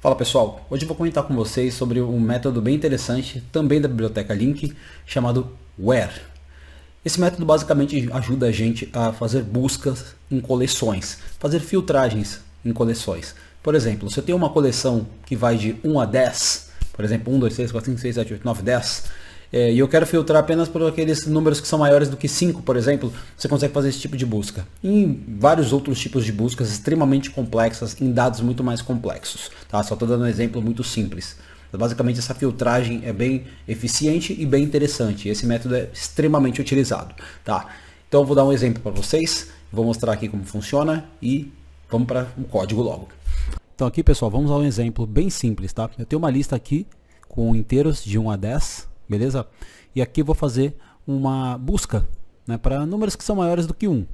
Fala pessoal, hoje eu vou comentar com vocês sobre um método bem interessante, também da biblioteca Link, chamado Where. Esse método basicamente ajuda a gente a fazer buscas em coleções, fazer filtragens em coleções. Por exemplo, se eu tenho uma coleção que vai de 1 a 10, por exemplo, 1, 2, 3, 4, 5, 6, 7, 8, 9, 10, e eu quero filtrar apenas por aqueles números que são maiores do que 5, por exemplo, você consegue fazer esse tipo de busca. Em vários outros tipos de buscas extremamente complexas, em dados muito mais complexos. Tá? Só estou dando um exemplo muito simples. Basicamente essa filtragem é bem eficiente e bem interessante. Esse método é extremamente utilizado. Tá? Então eu vou dar um exemplo para vocês, vou mostrar aqui como funciona e vamos para o código logo. Então aqui pessoal, vamos a um exemplo bem simples. Tá? Eu tenho uma lista aqui com inteiros de 1 a 10. Beleza? E aqui eu vou fazer uma busca, né, para números que são maiores do que 1.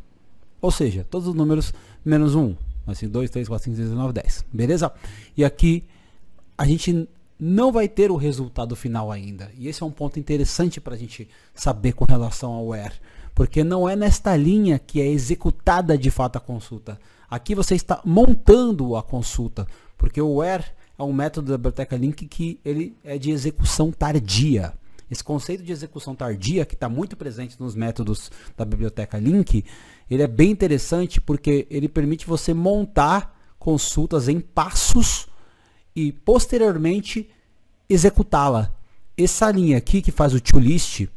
Ou seja, todos os números menos 1. Assim, 2, 3, 4, 5, 6, 9, 10. Beleza? E aqui a gente não vai ter o resultado final ainda. E esse é um ponto interessante para a gente saber com relação ao where. Porque não é nesta linha que é executada de fato a consulta. Aqui você está montando a consulta. Porque o where é um método da biblioteca Link que ele é de execução tardia. Esse conceito de execução tardia, que está muito presente nos métodos da biblioteca Link, ele é bem interessante porque ele permite você montar consultas em passos e posteriormente executá-la. Essa linha aqui que faz o toList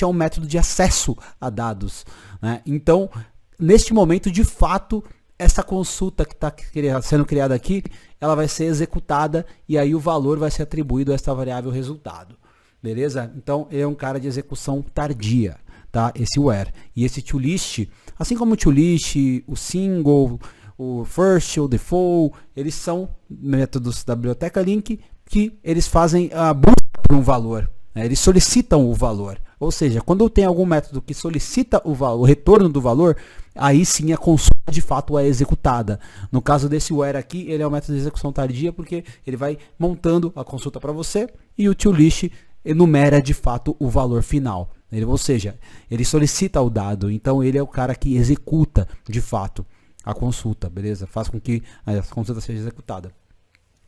é um método de acesso a dados, né? Então, neste momento, de fato, essa consulta que está sendo criada aqui, ela vai ser executada e aí o valor vai ser atribuído a essa variável resultado. Beleza? Então, ele é um cara de execução tardia, tá? Esse where. E esse toList, assim como o toList, o single, o first, o default, eles são métodos da biblioteca Link que eles fazem a busca por um valor, né? Eles solicitam o valor. Ou seja, quando eu tenho algum método que solicita o retorno do valor, aí sim a consulta de fato é executada. No caso desse where aqui, ele é um método de execução tardia porque ele vai montando a consulta para você e o toList enumera de fato o valor final. Ou seja, ele solicita o dado, então ele é o cara que executa de fato a consulta, beleza? Faz com que a consulta seja executada.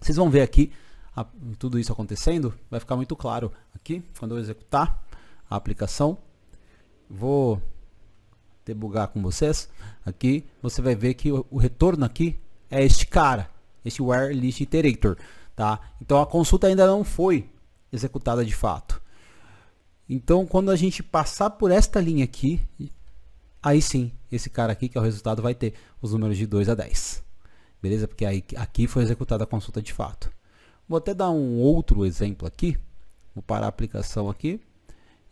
Vocês vão ver aqui tudo isso acontecendo, vai ficar muito claro aqui, quando eu executar a aplicação. Vou debugar com vocês. Aqui você vai ver que o retorno aqui é este cara, este where list iterator, tá? Então a consulta ainda não foi executada de fato. Então quando a gente passar por esta linha aqui, aí sim, esse cara aqui que é o resultado vai ter os números de 2 a 10. Beleza? Porque aí, aqui foi executada a consulta de fato. Vou até dar um outro exemplo aqui. Vou parar a aplicação aqui.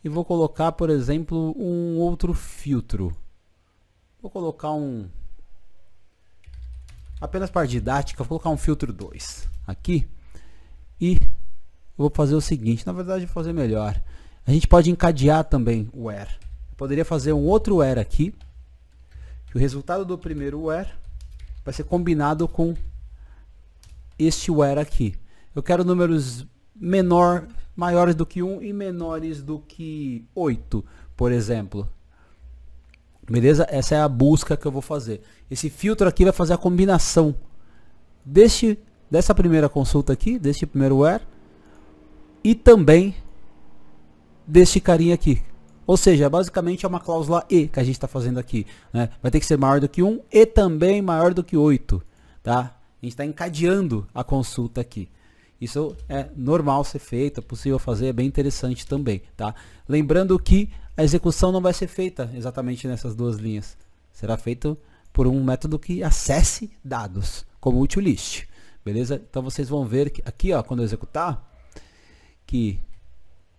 E vou colocar, por exemplo, um outro filtro. Vou colocar apenas para didática, vou colocar um filtro 2 aqui. E eu vou fazer o seguinte, na verdade vou fazer melhor. A gente pode encadear também o where. Eu poderia fazer um outro where aqui. Que o resultado do primeiro where vai ser combinado com este where aqui. Eu quero números maiores do que 1 e menores do que 8, por exemplo. Beleza? Essa é a busca que eu vou fazer. Esse filtro aqui vai fazer a combinação dessa primeira consulta aqui, deste primeiro where, e também deste carinha aqui. Ou seja, basicamente é uma cláusula E que a gente está fazendo aqui, né? Vai ter que ser maior do que 1 e também maior do que 8. Tá? A gente está encadeando a consulta aqui. Isso é normal ser feito, é possível fazer, é bem interessante também. Tá? Lembrando que a execução não vai ser feita exatamente nessas duas linhas. Será feito por um método que acesse dados, como o toList. Beleza? Então vocês vão ver que aqui, ó, quando eu executar, que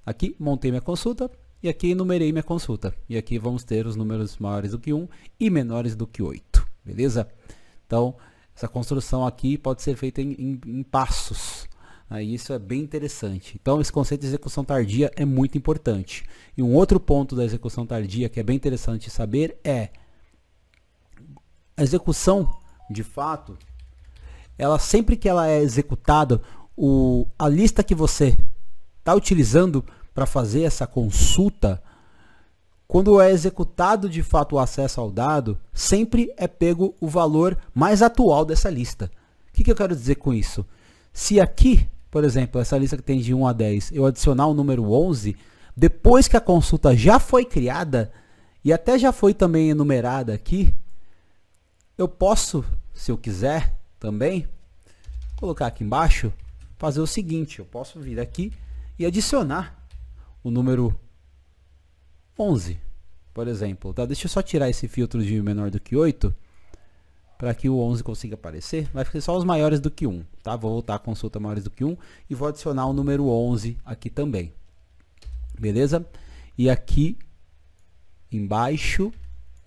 aqui montei minha consulta e aqui enumerei minha consulta. E aqui vamos ter os números maiores do que 1 e menores do que 8. Beleza? Então, essa construção aqui pode ser feita em passos. Aí isso é bem interessante. Então esse conceito de execução tardia é muito importante. E um outro ponto da execução tardia que é bem interessante saber é a execução, de fato, ela sempre que ela é executada, a lista que você está utilizando para fazer essa consulta, quando é executado de fato o acesso ao dado, sempre é pego o valor mais atual dessa lista. O que eu quero dizer com isso? Se aqui, por exemplo, essa lista que tem de 1 a 10, eu adicionar o número 11, depois que a consulta já foi criada e até já foi também enumerada aqui, eu posso, se eu quiser também, colocar aqui embaixo, fazer o seguinte, eu posso vir aqui e adicionar o número 11, por exemplo. Tá? Deixa eu só tirar esse filtro de menor do que 8, para que o 11 consiga aparecer. Vai ficar só os maiores do que 1. Tá? Vou voltar a consulta maiores do que 1 e vou adicionar o número 11 aqui também. Beleza? E aqui embaixo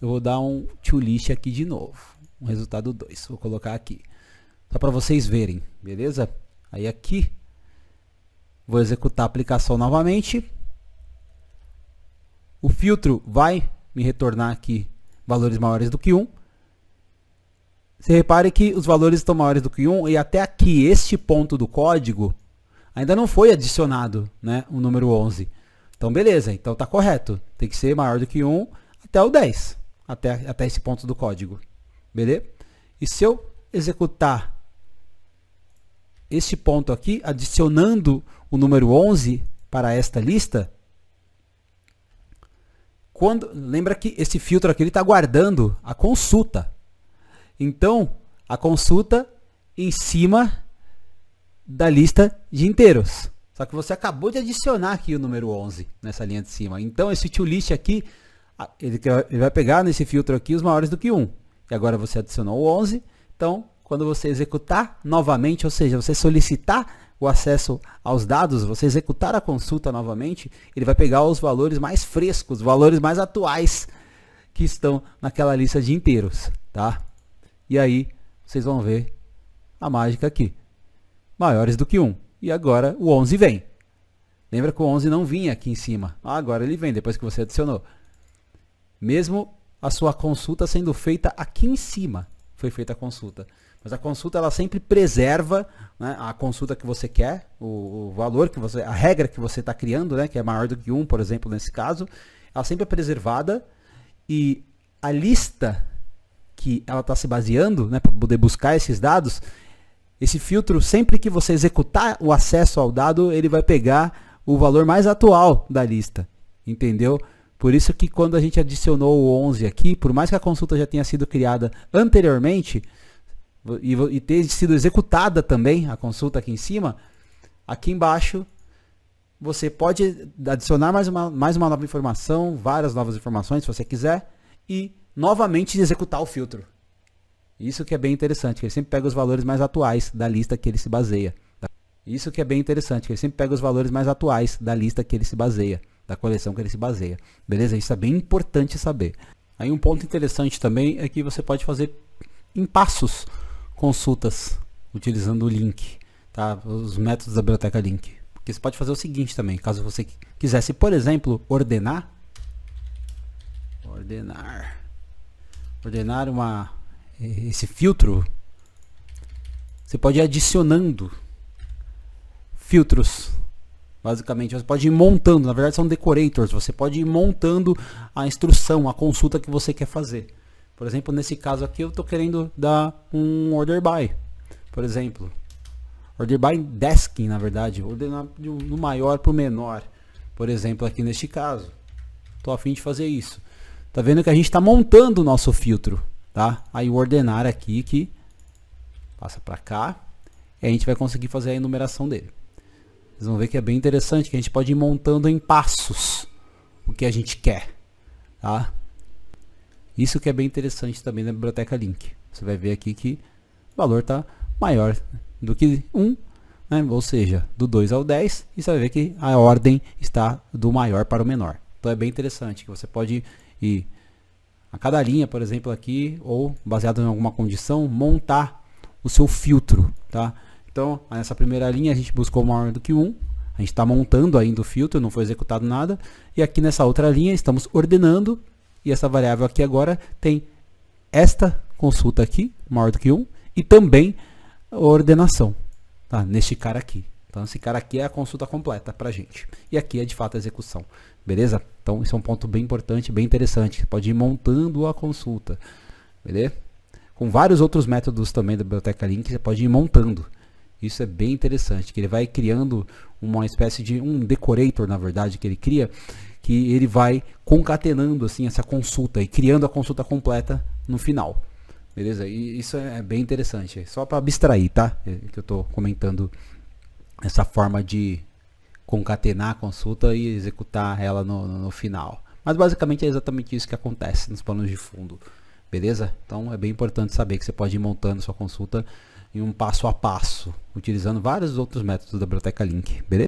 eu vou dar um to list aqui de novo. Um resultado 2. Vou colocar aqui. Só para vocês verem. Beleza? Aí aqui vou executar a aplicação novamente. O filtro vai me retornar aqui valores maiores do que 1. Você repare que os valores estão maiores do que 1 e até aqui, este ponto do código, ainda não foi adicionado, né, o número 11. Então, beleza, então está correto. Tem que ser maior do que 1 até o 10, até esse ponto do código. Beleza? E se eu executar este ponto aqui, adicionando o número 11 para esta lista, lembra que esse filtro aqui está guardando a consulta. Então, a consulta em cima da lista de inteiros. Só que você acabou de adicionar aqui o número 11 nessa linha de cima. Então, esse toList aqui, ele vai pegar nesse filtro aqui os maiores do que 1. E agora você adicionou o 11. Então, quando você executar novamente, ou seja, você solicitar o acesso aos dados, você executar a consulta novamente, ele vai pegar os valores mais frescos, os valores mais atuais que estão naquela lista de inteiros, tá? E aí, vocês vão ver a mágica aqui. Maiores do que 1. E agora o 11 vem. Lembra que o 11 não vinha aqui em cima. Agora ele vem, depois que você adicionou. Mesmo a sua consulta sendo feita aqui em cima, foi feita a consulta. Mas a consulta, ela sempre preserva, né, a consulta que você quer, o valor que você, a regra que você está criando, né, que é maior do que 1, por exemplo, nesse caso, ela sempre é preservada e a lista que ela está se baseando, né, para poder buscar esses dados, esse filtro, sempre que você executar o acesso ao dado, ele vai pegar o valor mais atual da lista, entendeu? Por isso que quando a gente adicionou o 11 aqui, por mais que a consulta já tenha sido criada anteriormente, e ter sido executada também a consulta aqui em cima, aqui embaixo você pode adicionar mais uma nova informação, várias novas informações se você quiser, e novamente executar o filtro. Isso que é bem interessante, que ele sempre pega os valores mais atuais da lista que ele se baseia. Isso que é bem interessante, que ele sempre pega os valores mais atuais da lista que ele se baseia, da coleção que ele se baseia. Beleza? Isso é bem importante saber. Aí um ponto interessante também é que você pode fazer em passos consultas utilizando o link, tá? Os métodos da biblioteca link. Porque você pode fazer o seguinte também, caso você quisesse, por exemplo, ordenar esse filtro, você pode ir adicionando filtros. Basicamente, você pode ir montando, na verdade são decorators, você pode ir montando a instrução, a consulta que você quer fazer. Por exemplo, nesse caso aqui eu estou querendo dar um order by, por exemplo. Order by desking, na verdade, ordenar do maior para o menor. Por exemplo, aqui neste caso, estou a fim de fazer isso. Tá vendo que a gente está montando o nosso filtro, tá? Aí o ordenar aqui, que passa para cá, e a gente vai conseguir fazer a enumeração dele. Vocês vão ver que é bem interessante, que a gente pode ir montando em passos o que a gente quer, tá? Isso que é bem interessante também na biblioteca link. Você vai ver aqui que o valor está maior do que 1, né? Ou seja, do 2 ao 10, e você vai ver que a ordem está do maior para o menor. Então é bem interessante, que você pode ir a cada linha, por exemplo, aqui, ou baseado em alguma condição, montar o seu filtro, tá? Então, nessa primeira linha a gente buscou maior do que 1, a gente está montando ainda o filtro, não foi executado nada, e aqui nessa outra linha estamos ordenando, e essa variável aqui agora tem esta consulta aqui, maior do que 1, e também a ordenação, tá? Neste cara aqui. Então esse cara aqui é a consulta completa para a gente. E aqui é de fato a execução. Beleza? Então isso é um ponto bem importante, bem interessante. Você pode ir montando a consulta. Beleza? Com vários outros métodos também da biblioteca link, você pode ir montando. Isso é bem interessante, que ele vai criando uma espécie de um decorator, na verdade, que ele cria, que ele vai concatenando assim essa consulta e criando a consulta completa no final. Beleza? E isso é bem interessante. Só para abstrair, tá? Que eu estou comentando essa forma de concatenar a consulta e executar ela no final. Mas basicamente é exatamente isso que acontece nos planos de fundo. Beleza? Então é bem importante saber que você pode ir montando sua consulta em um passo a passo, utilizando vários outros métodos da Biblioteca Link. Beleza?